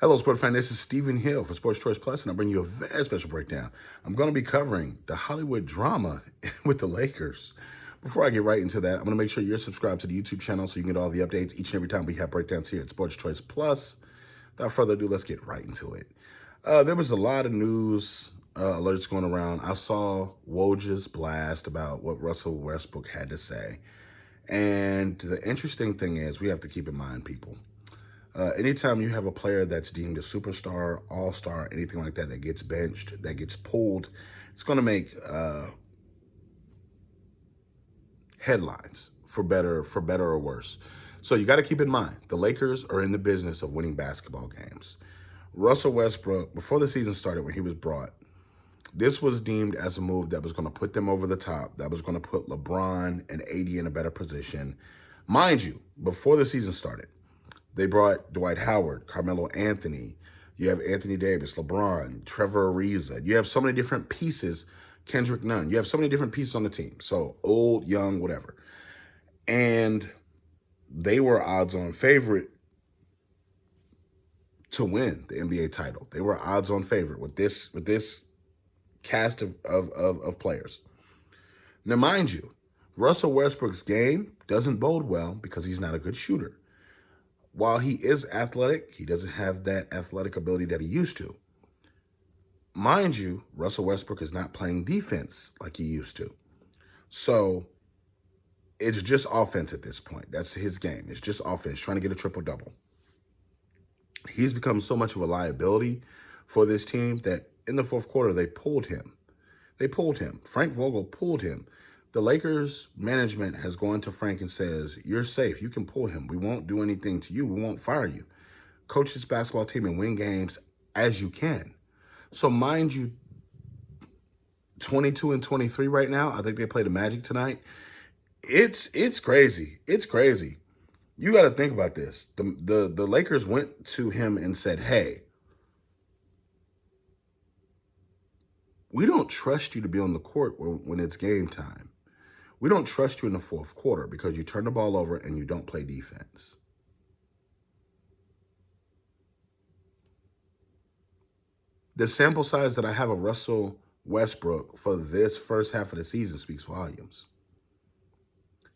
Hello, sport fan. This is Stephen Hill for Sports Choice Plus, and I bring you a very special breakdown. I'm going to be covering the Hollywood drama with the Lakers. Before I get right into that, I'm going to make sure you're subscribed to the YouTube channel so you can get all the updates each and every time we have breakdowns here at Sports Choice Plus. Without further ado, let's get right into it. There was a lot of news alerts going around. I saw Woj's blast about what Russell Westbrook had to say. And the interesting thing is, we have to keep in mind, people. Anytime you have a player that's deemed a superstar, all-star, anything like that, that gets benched, that gets pulled, it's going to make headlines for better or worse. So you got to keep in mind, the Lakers are in the business of winning basketball games. Russell Westbrook, before the season started, when he was brought, this was deemed as a move that was going to put them over the top, that was going to put LeBron and AD in a better position. Mind you, before the season started, they brought Dwight Howard, Carmelo Anthony. You have Anthony Davis, LeBron, Trevor Ariza. You have so many different pieces. Kendrick Nunn. You have so many different pieces on the team. So old, young, whatever. And they were odds-on favorite to win the NBA title. They were odds-on favorite with this cast of players. Now, mind you, Russell Westbrook's game doesn't bode well because he's not a good shooter. While he is athletic, he doesn't have that athletic ability that he used to. Mind you, Russell Westbrook is not playing defense like he used to. So it's just offense at this point. That's his game. It's just offense, trying to get a triple-double. He's become so much of a liability for this team that in the fourth quarter, they pulled him. Frank Vogel pulled him. The Lakers management has gone to Frank and says, you're safe. You can pull him. We won't do anything to you. We won't fire you. Coach this basketball team and win games as you can. So mind you, 22 and 23 right now. I think they play the Magic tonight. It's crazy. It's crazy. You got to think about this. The Lakers went to him and said, hey, we don't trust you to be on the court when it's game time. We don't trust you in the fourth quarter because you turn the ball over and you don't play defense. The sample size that I have of Russell Westbrook for this first half of the season speaks volumes.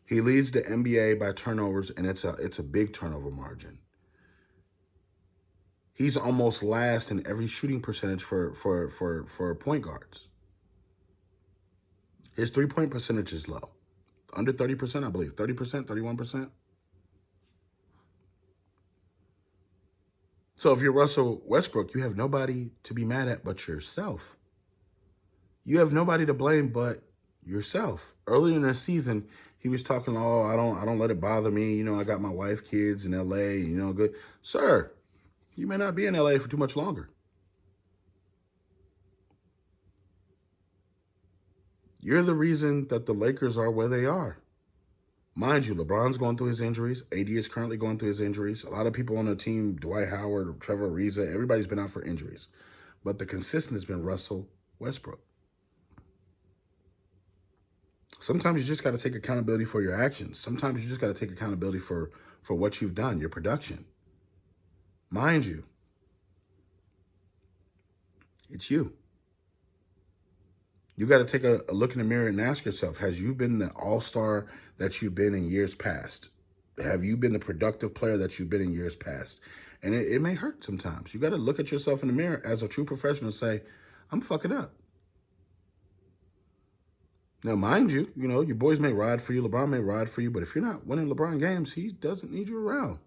He leads the NBA by turnovers, and it's a big turnover margin. He's almost last in every shooting percentage for point guards. His three-point percentage is low. Under 30%, I believe. 30%, 31%. So if you're Russell Westbrook, you have nobody to be mad at but yourself. You have nobody to blame but yourself. Early in the season, he was talking, oh, I don't let it bother me. You know, I got my wife, kids in LA, you know, good. Sir, you may not be in LA for too much longer. You're the reason that the Lakers are where they are. Mind you, LeBron's going through his injuries. AD is currently going through his injuries. A lot of people on the team, Dwight Howard, Trevor Ariza, everybody's been out for injuries. But the consistent has been Russell Westbrook. Sometimes you just got to take accountability for your actions. Sometimes you just got to take accountability for what you've done, your production. Mind you, it's you. You got to take a look in the mirror and ask yourself, has you been the all-star that you've been in years past? Have you been the productive player that you've been in years past? And it may hurt sometimes. You got to look at yourself in the mirror as a true professional and say, I'm fucking up. Now, mind you, you know, your boys may ride for you, LeBron may ride for you, but if you're not winning LeBron games, he doesn't need you around.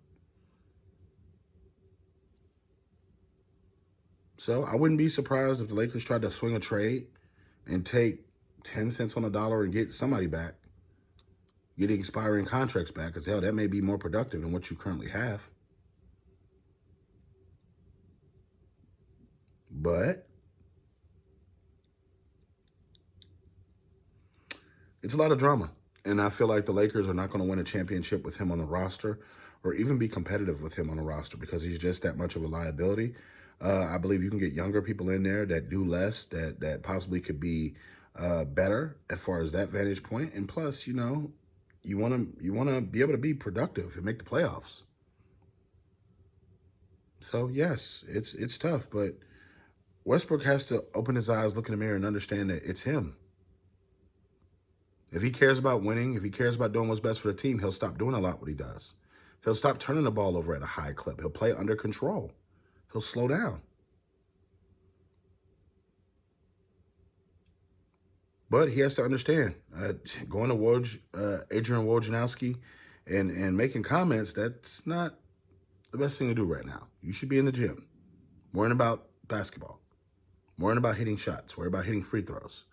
So I wouldn't be surprised if the Lakers tried to swing a trade and take 10 cents on the dollar and get somebody back, getting expiring contracts back, because hell, that may be more productive than what you currently have. But it's a lot of drama. And I feel like the Lakers are not going to win a championship with him on the roster or even be competitive with him on the roster because he's just that much of a liability. I believe you can get younger people in there that do less, that possibly could be better as far as that vantage point. And plus, you know, you want to be able to be productive and make the playoffs. So yes, it's tough, but Westbrook has to open his eyes, look in the mirror, and understand that it's him. If he cares about winning, if he cares about doing what's best for the team, he'll stop doing a lot what he does. He'll stop turning the ball over at a high clip. He'll play under control. He'll slow down. But he has to understand, going to Adrian Wojnarowski and making comments, that's not the best thing to do right now. You should be in the gym, worrying about basketball, worrying about hitting shots, worrying about hitting free throws.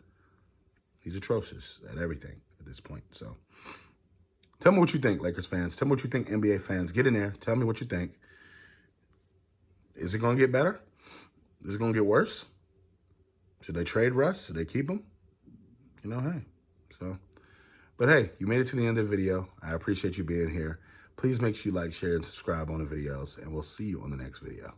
He's atrocious at everything at this point. So tell me what you think, Lakers fans. Tell me what you think, NBA fans. Get in there. Tell me what you think. Is it going to get better? Is it going to get worse? Should they trade Russ? Should they keep him? You know, hey. So, but hey, you made it to the end of the video. I appreciate you being here. Please make sure you like, share, and subscribe on the videos, and we'll see you on the next video.